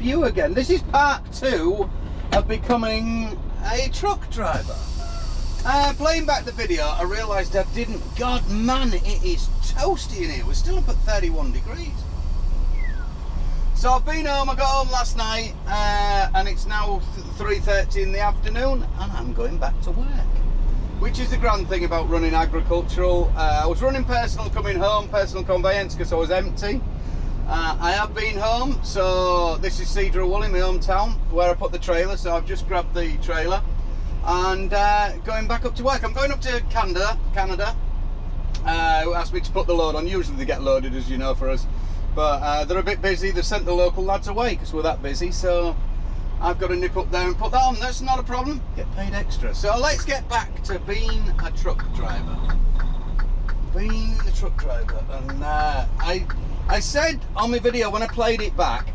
you again. This is part 2 of becoming a truck driver. Playing back the video, I realised I didn't. God, man, it is toasty in here. We're still up at 31 degrees. So I've been home. I got home last night, and it's now 3:30 in the afternoon, and I'm going back to work. Which is the grand thing about running agricultural. I was running personal coming home, personal conveyance, because I was empty. I have been home, so this is Cedar Wool in my hometown, where I put the trailer, so I've just grabbed the trailer and going back up to work. I'm going up to Canada, who asked me to put the load on. Usually they get loaded, as you know, for us, but they're a bit busy. They've sent the local lads away because we're that busy, so I've got to nip up there and put that on. That's not a problem, get paid extra. So let's get back to being a truck driver. Being a truck driver. And I said on my video when I played it back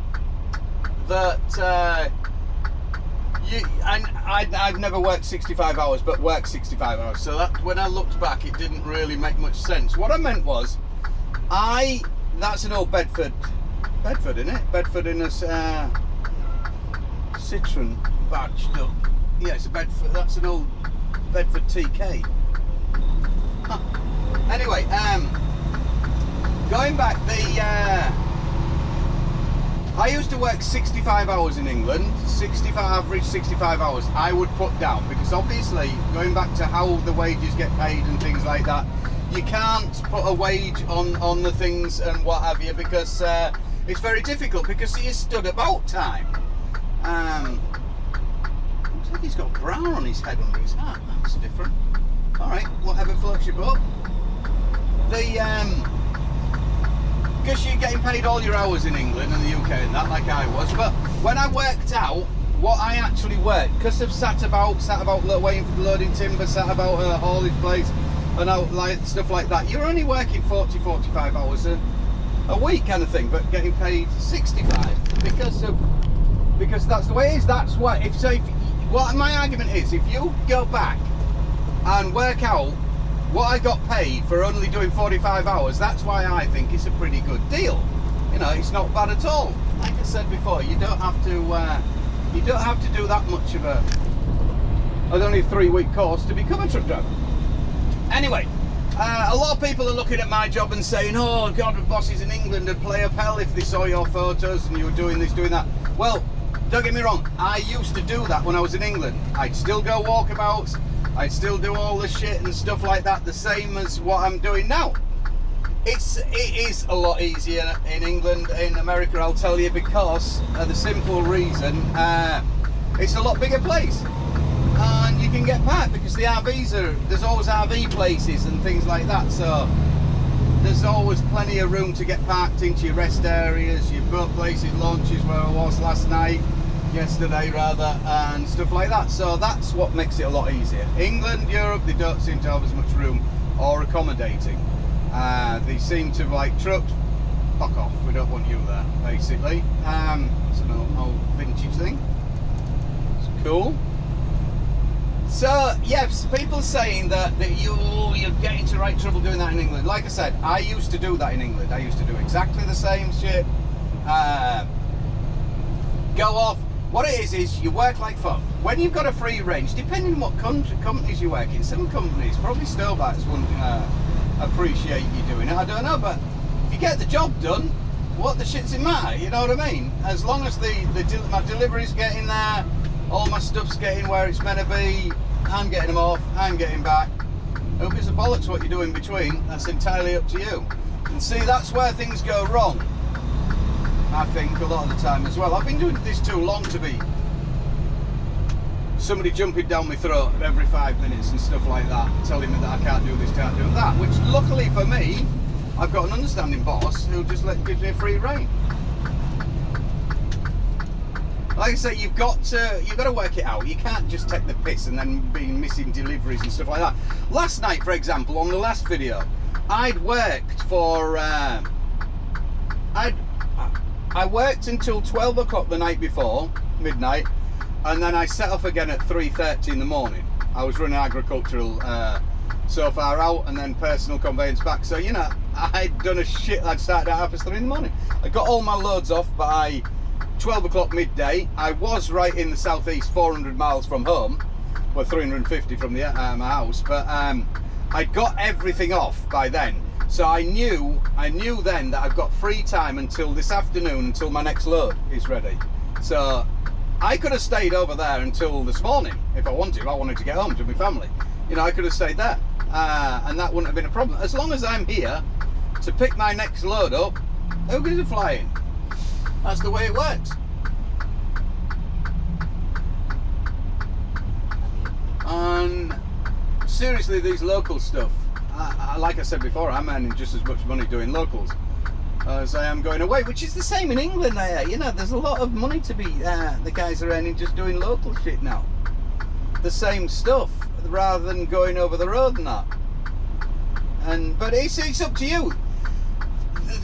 that I've never worked 65 hours, but worked 65 hours. So that when I looked back, it didn't really make much sense. What I meant was, that's an old Bedford, isn't it? Bedford in a Citroen badge. Yeah, it's a Bedford. That's an old Bedford TK. Huh. Anyway, going back, I used to work 65 hours in England. Average 65 hours. I would put down, because obviously going back to how the wages get paid and things like that, you can't put a wage on the things and what have you, because it's very difficult, because he is stood about time. Looks like he's got brown on his head under his hat. That's different. Alright, whatever floats your boat. Because you're getting paid all your hours in England and the UK and that, like I was, but when I worked out what I actually worked, because I've sat about waiting for the loading timber, sat about a haulage place and out, like stuff like that, you're only working 40-45 hours a week kind of thing, but getting paid 65 because that's the way it is. That's why, what my argument is, if you go back and work out what I got paid for only doing 45 hours, that's why I think it's a pretty good deal. You know, it's not bad at all. Like I said before, you don't have to do that much of only a 3-week course to become a truck driver. Anyway, a lot of people are looking at my job and saying, oh God, the bosses in England would play up hell if they saw your photos and you were doing this, doing that. Well, don't get me wrong, I used to do that when I was in England. I'd still go walkabouts, I'd still do all the shit and stuff like that, the same as what I'm doing now. It is a lot easier in England. In America, I'll tell you, because of the simple reason, it's a lot bigger place. And you can get parked, because the there's always RV places and things like that, so there's always plenty of room to get parked into your rest areas, your boat places, launches, where I was yesterday rather, and stuff like that. So that's what makes it a lot easier. England, Europe, they don't seem to have as much room or accommodating. They seem to like, trucks, fuck off, we don't want you there, basically. It's an old vintage thing. It's cool. So yes, people saying that you're getting into right trouble doing that in England. Like I said, I used to do that in England. I used to do exactly the same shit. Go off. What it is you work like fuck. When you've got a free range, depending on what companies you work in, some companies, probably Stovac's, wouldn't appreciate you doing it. I don't know, but if you get the job done, what the shit's it matter? You know what I mean? As long as my delivery's getting there, all my stuff's getting where it's meant to be, I'm getting them off, I'm getting back. Who gives a bollocks what you do in between? That's entirely up to you. And see, that's where things go wrong, I think, a lot of the time as well. I've been doing this too long to be somebody jumping down my throat every 5 minutes and stuff like that, telling me that I can't do this, can't do that, which luckily for me, I've got an understanding boss who just gives me a free rein. Like I say, you've got to work it out. You can't just take the piss and then be missing deliveries and stuff like that. Last night, for example, on the last video, I'd worked for I worked until 12 o'clock the night before, midnight, and then I set off again at 3:30 in the morning. I was running agricultural so far out, and then personal conveyance back. So, you know, I'd done a shit. I'd started at 3:30 in the morning. I got all my loads off by 12 o'clock midday. I was right in the southeast, 400 miles from home, well 350 from the my house, but I got everything off by then. So I knew then that I've got free time until this afternoon, until my next load is ready. So I could have stayed over there until this morning if I wanted. If I wanted to get home to my family, you know, I could have stayed there, and that wouldn't have been a problem. As long as I'm here to pick my next load up, who gives a flying? That's the way it works. And seriously, these local stuff, like I said before, I'm earning just as much money doing locals as I am going away, which is the same in England. You know, there's a lot of money to be, the guys are earning just doing local shit now. The same stuff, rather than going over the road and that. But it's up to you.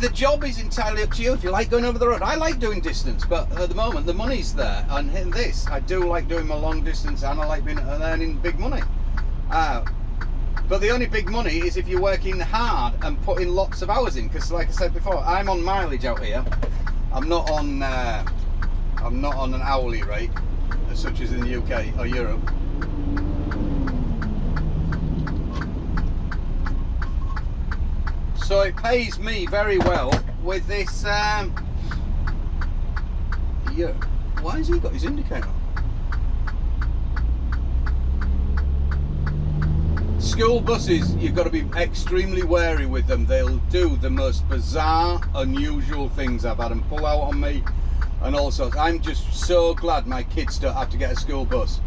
The job is entirely up to you if you like going over the road. I like doing distance, but at the moment the money's there, and in this I do like doing my long distance, and I like earning big money. But the only big money is if you're working hard and putting lots of hours in, because like I said before, I'm on mileage out here. I'm not on an hourly rate such as in the UK or Europe. So it pays me very well with this. Yeah. Why has he got his indicator on? School buses, you've got to be extremely wary with them. They'll do the most bizarre, unusual things. I've had them pull out on me and all sorts. I'm just so glad my kids don't have to get a school bus.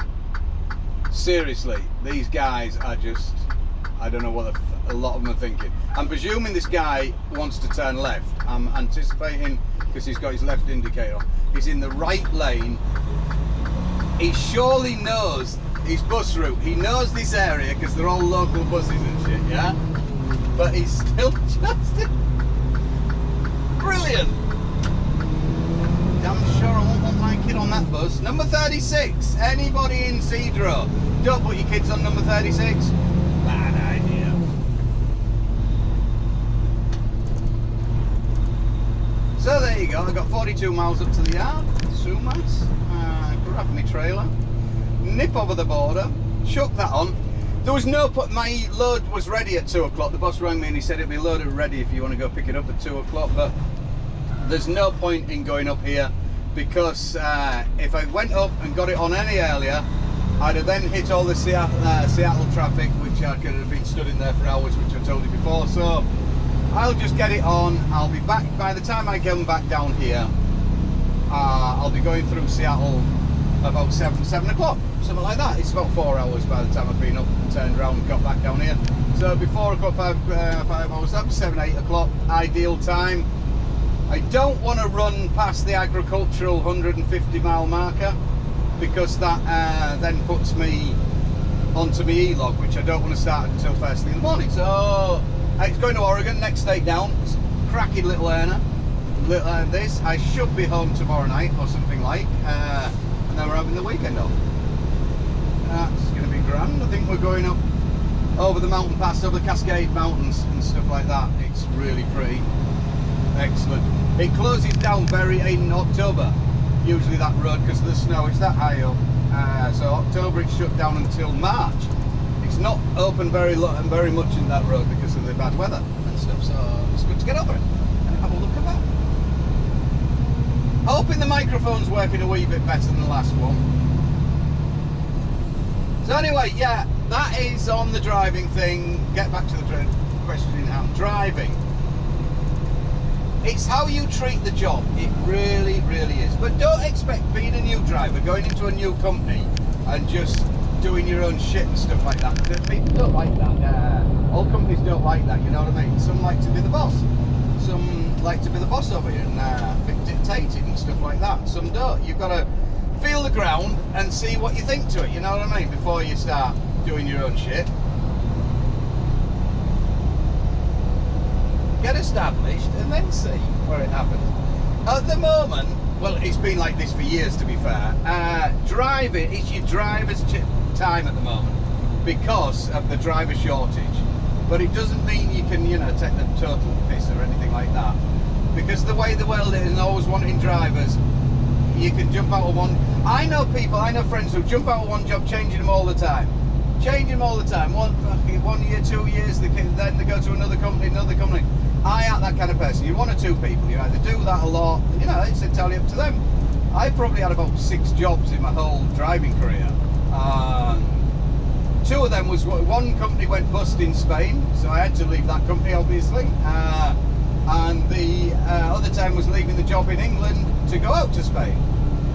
Seriously, these guys are just, I don't know what a lot of them are thinking. I'm presuming this guy wants to turn left. I'm anticipating, because he's got his left indicator on. He's in the right lane. He surely knows his bus route. He knows this area because they're all local buses and shit, yeah? But he's still just... Brilliant! Damn sure I won't want my kid on that bus. Number 36. Anybody in Cedro? Don't put your kids on number 36. Bad idea. So there you go. I got 42 miles up to the yard. Sumas. Grab my trailer. Nip over the border, chuck that on. There was no put. My load was ready at 2 o'clock. The boss rang me and he said it'd be loaded ready if you want to go pick it up at 2 o'clock. But there's no point in going up here, because if I went up and got it on any earlier, I'd have then hit all the Seattle traffic, which I could have been stood in there for hours, which I told you before. So I'll just get it on. I'll be back by the time I come back down here. I'll be going through Seattle about 7 o'clock, something like that. It's about 4 hours by the time I've been up and turned around and got back down here. So before 4 o'clock, 5 hours up, 7, 8 o'clock, ideal time. I don't want to run past the agricultural 150 mile marker, because that then puts me onto my E-log, which I don't want to start until first thing in the morning. So it's going to Oregon, next state down. It's a cracking little earner. This, I should be home tomorrow night or something like. And then we're having the weekend off. That's going to be grand. I think we're going up over the mountain pass, over the Cascade Mountains and stuff like that. It's really pretty. Excellent. It closes down in October, usually that road, because of the snow. It's that high up. So October it's shut down until March. It's not open very much in that road because of the bad weather and stuff. So it's good to get over it and have a look at that. Hoping the microphone's working a wee bit better than the last one. So anyway, yeah, that is on the driving thing. Get back to the question in hand. Driving. It's how you treat the job. It really, really is. But don't expect, being a new driver, going into a new company and just doing your own shit and stuff like that. People don't like that. All companies don't like that, you know what I mean? Some like to be the boss. Some like to be the boss over here and a bit dictated and stuff like that. Some don't. You've got to feel the ground and see what you think to it, you know what I mean, before you start doing your own shit. Get established and then see where it happens. At the moment, well, it's been like this for years, to be fair. Driving, it's your driver's time at the moment because of the driver shortage. But it doesn't mean you can, you know, take the total piss or anything like that. Because the way the world is, and always wanting drivers, you can jump out of one. I know friends who jump out of one job, changing them all the time. One year, 2 years, then they go to another company. I ain't that kind of person. You're one or two people. You either do that a lot, it's entirely up to them. I probably had about 6 jobs in my whole driving career. 2 of them was, one company went bust in Spain, so I had to leave that company, obviously. And the other time was leaving the job in England to go out to Spain.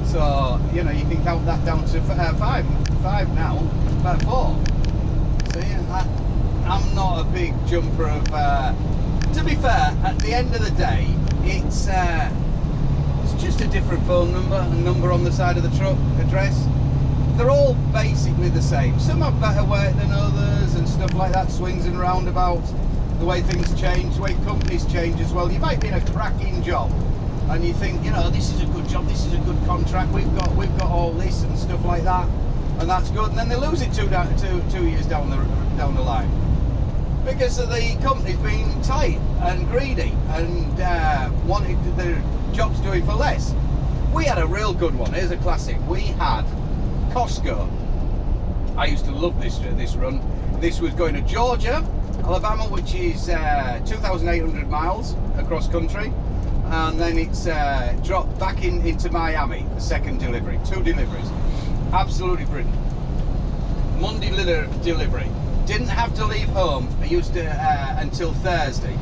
So, you can count that down to 5 now, about 4. So, yeah, I'm not a big jumper of, to be fair, at the end of the day, it's just a different phone number, a number on the side of the truck, address. They're all basically the same. Some have better work than others and stuff like that, swings and roundabouts, the way things change, the way companies change as well. You might be in a cracking job and you think, this is a good job, this is a good contract, we've got all this and stuff like that, and that's good, and then they lose it 2 years down the line because of the companies being tight and greedy and wanted their jobs doing for less. We had a real good one. Here's a classic. We had Costco. I used to love this run. This was going to Georgia, Alabama, which is 2,800 miles across country, and then it's dropped back into Miami, the second delivery. 2 deliveries. Absolutely brilliant. Monday delivery. Didn't have to leave home. I used to until Thursday.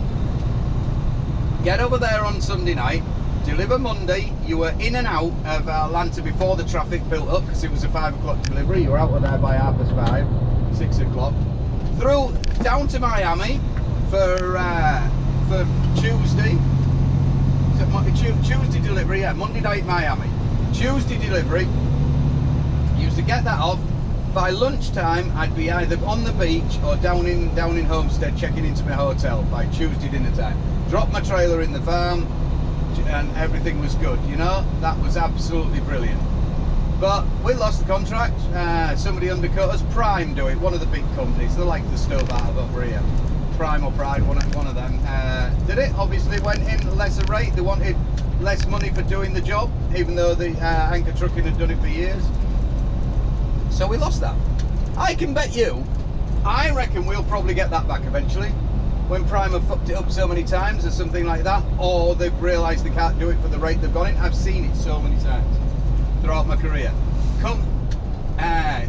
Get over there on Sunday night, deliver Monday. You were in and out of Atlanta before the traffic built up because it was a 5 o'clock delivery. You were out of there by 5:30, 6 o'clock. Through down to Miami for Tuesday. Tuesday delivery, yeah, Monday night Miami. Tuesday delivery. Used to get that off. By lunchtime, I'd be either on the beach or down in Homestead checking into my hotel by Tuesday dinner time. Dropped my trailer in the farm and everything was good, That was absolutely brilliant. But we lost the contract. Somebody undercut us. Prime do it, one of the big companies. They're like the stove out of over here. Prime or Pride, one of them. Did it, obviously went in a lesser rate. They wanted less money for doing the job, even though the Anchor Trucking had done it for years. So we lost that. I can bet you, I reckon we'll probably get that back eventually. When Prime have fucked it up so many times or something like that, or they've realised they can't do it for the rate they've gone in. I've seen it so many times throughout my career.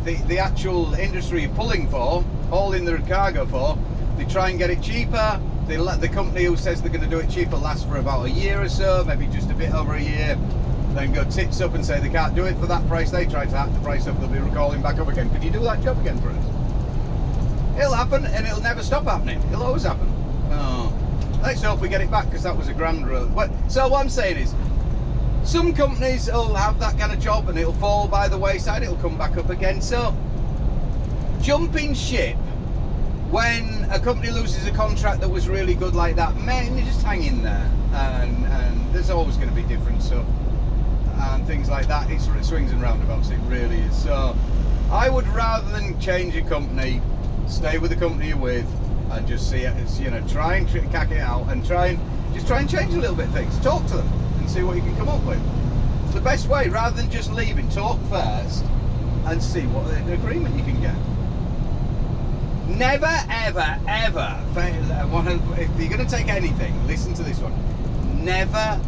The actual industry you're pulling for, hauling their cargo for, they try and get it cheaper. They let the company who says they're going to do it cheaper last for about a year or so, maybe just a bit over a year. Then go tits up and say they can't do it for that price. They try to hack the price up, they'll be calling back up again. Could you do that job again for us? It'll happen and it'll never stop happening. It'll always happen. Oh, let's hope we get it back because that was a grand run. So what I'm saying is, some companies will have that kind of job and it'll fall by the wayside, it'll come back up again. So jumping ship when a company loses a contract that was really good like that, man, you just hang in there, and there's always going to be different stuff and things like that. It swings and roundabouts, it really is. So I would, rather than change a company, stay with the company you're with and just see it, try and cack it out and try and change a little bit of things. Talk to them and see what you can come up with. It's the best way, rather than just leaving. Talk first and see what agreement you can get. Never, ever, ever, if you're going to take anything, listen to this one. Never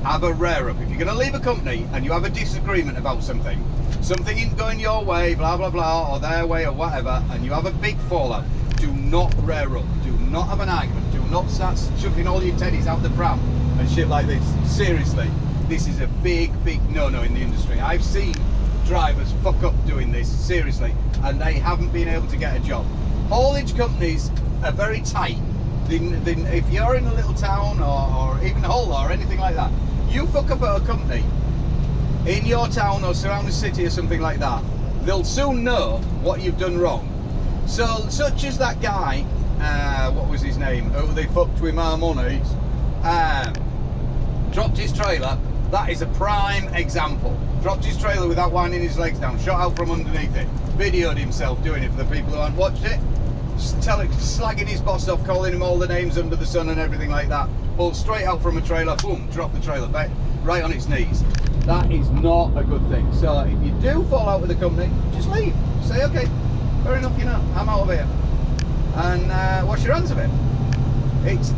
have a rear up. If you're going to leave a company and you have a disagreement about something isn't going your way, blah, blah, blah, or their way or whatever, and you have a big fallout, do not rear up. Do not have an argument. Do not start chucking all your teddies out the pram and shit like this. Seriously, this is a big, big no-no in the industry. I've seen drivers fuck up doing this, seriously, and they haven't been able to get a job. Haulage companies are very tight. If you're in a little town or even Hull or anything like that, you fuck up at a company in your town or surrounding city or something like that, they'll soon know what you've done wrong. So, such as that guy, what was his name, who they fucked with my money, dropped his trailer. That is a prime example. Dropped his trailer without winding his legs down, shot out from underneath it, videoed himself doing it for the people who haven't watched it, slagging his boss off, calling him all the names under the sun and everything like that. Pulled straight out from a trailer, boom, dropped the trailer back, right on its knees. That is not a good thing. So if you do fall out with the company, just leave. Say, okay, fair enough, you know, I'm out of here. And wash your hands of it.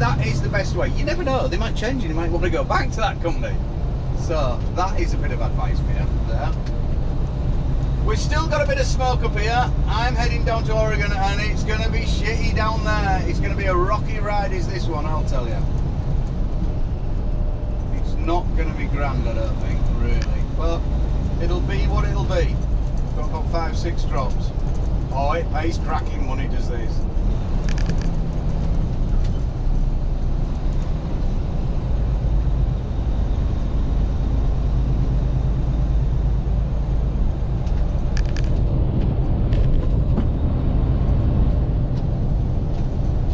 That is the best way. You never know, they might change and you might want to go back to that company. So that is a bit of advice for you there. We've still got a bit of smoke up here. I'm heading down to Oregon and it's going to be shitty down there. It's going to be a rocky ride is this one, I'll tell you. It's not going to be grand, I don't think, really. But it'll be what it'll be. Got about 5-6 drops. Oh, it pays cracking money, does this.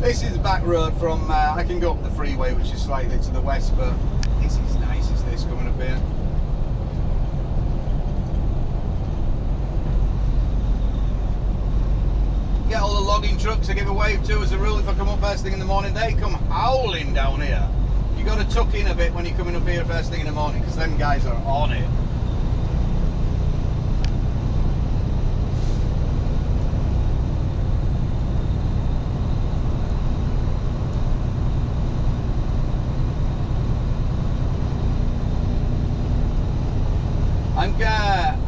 This is the back road from, I can go up the freeway, which is slightly to the west, but this is nice as this coming up here. Get all the logging trucks I give a wave to as a rule. If I come up first thing in the morning, they come howling down here. You got to tuck in a bit when you're coming up here first thing in the morning, because them guys are on it.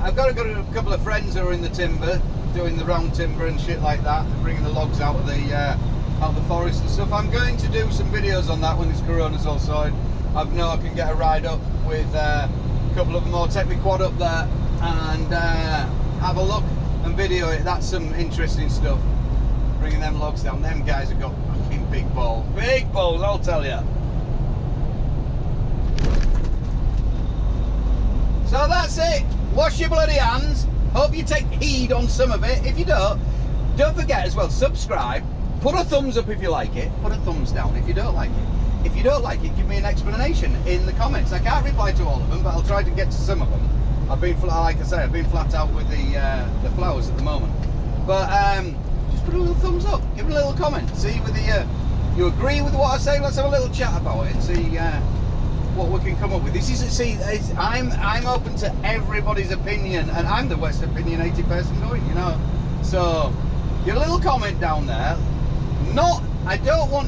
I've got a couple of friends who are in the timber, doing the round timber and shit like that, and bringing the logs out of the forest and stuff. I'm going to do some videos on that when this Corona's all sorted. I know I can get a ride up with a couple of them, or take my quad up there and have a look and video it. That's some interesting stuff. Bringing them logs down. Them guys have got fucking big balls. Big balls, I'll tell you. So that's it. Wash your bloody hands. Hope you take heed on some of it. If you don't forget as well, subscribe. Put a thumbs up if you like it. Put a thumbs down if you don't like it. If you don't like it, give me an explanation in the comments. I can't reply to all of them, but I'll try to get to some of them. I've been, like I say, I've been flat out with the flowers at the moment. But just put a little thumbs up. Give me a little comment. See whether you agree with what I say. Let's have a little chat about it and see what we can come up with. This is, I'm open to everybody's opinion, and I'm the West opinionated person going, you know. So, your little comment down there. I don't want